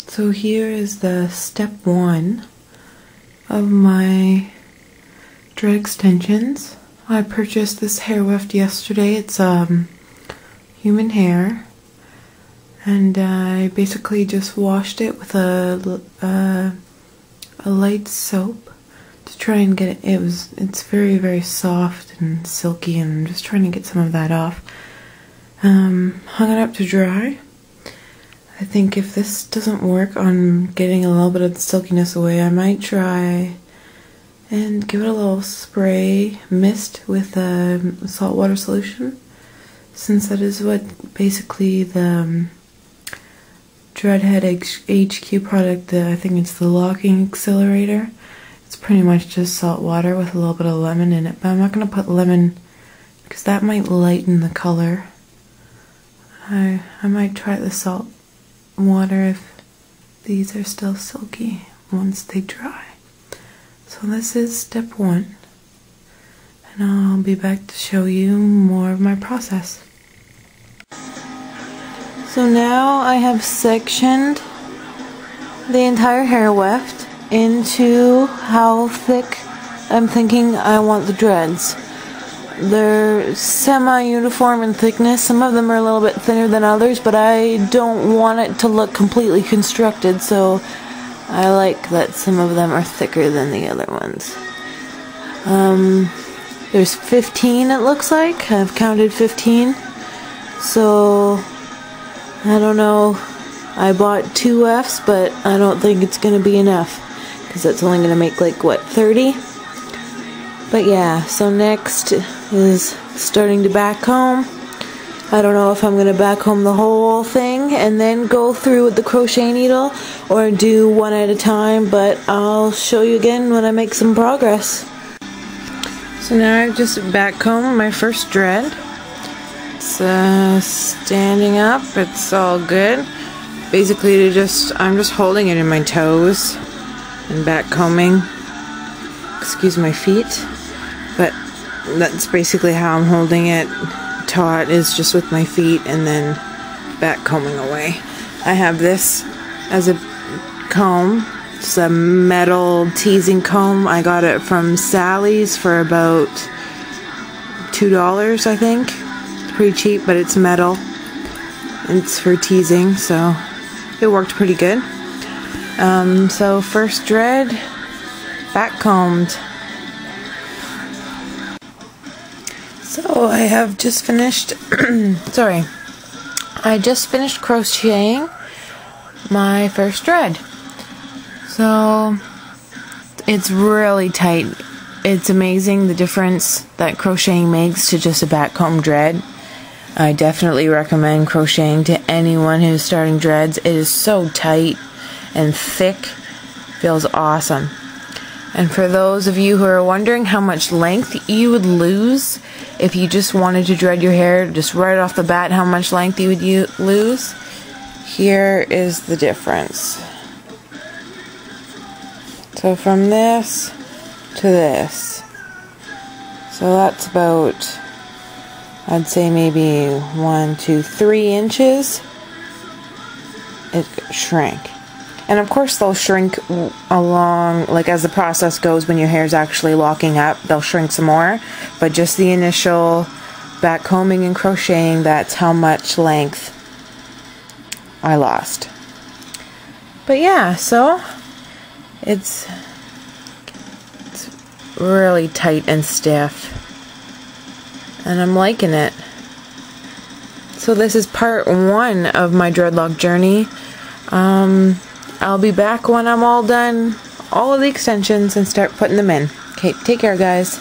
So here is the step 1 of my dread extensions. I purchased this hair weft yesterday. It's human hair, and I basically just washed it with a light soap to try and get it. It's very soft and silky, and I'm just trying to get some of that off. Hung it up to dry. I think if this doesn't work on getting a little bit of the silkiness away, I might try and give it a little spray mist with a saltwater solution, since that is what basically the Dreadhead HQ product, I think it's the locking accelerator. It's pretty much just salt water with a little bit of lemon in it, but I'm not going to put lemon because that might lighten the color. I might try the salt water if these are still silky once they dry. So this is step 1, and I'll be back to show you more of my process. So now I have sectioned the entire hair weft into how thick I'm thinking I want the dreads. They're semi-uniform in thickness. Some of them are a little bit thinner than others, but I don't want it to look completely constructed, so I like that some of them are thicker than the other ones. There's 15, it looks like. I've counted 15. So I don't know. I bought 2 Fs, but I don't think it's going to be enough, because that's only going to make like, what, 30? But yeah, so next is starting to back comb. I don't know if I'm going to back comb the whole thing and then go through with the crochet needle, or do one at a time, but I'll show you again when I make some progress. So now I've just back combed my first dread. It's standing up, it's all good. Basically I'm just holding it in my toes and back combing. Excuse my feet. But that's basically how I'm holding it taut, is just with my feet and then back combing away. I have this as a comb. It's a metal teasing comb. I got it from Sally's for about $2, I think. It's pretty cheap, but it's metal. It's for teasing, so it worked pretty good. So first dread, back combed. So I have just finished, I just finished crocheting my first dread. So it's really tight. It's amazing the difference that crocheting makes to just a back comb dread. I definitely recommend crocheting to anyone who's starting dreads. It is so tight and thick, feels awesome. And for those of you who are wondering how much length you would lose if you just wanted to dread your hair, just right off the bat, how much length you would lose, here is the difference. So from this to this, so that's about, I'd say maybe 1, 2, 3 inches. It shrank. And of course they'll shrink along, like as the process goes, when your hair's actually locking up, they'll shrink some more. But just the initial back combing and crocheting, that's how much length I lost. But yeah, so it's really tight and stiff, and I'm liking it. So this is part 1 of my dreadlock journey. I'll be back when I'm all done, all of the extensions, and start putting them in. Okay, take care, guys.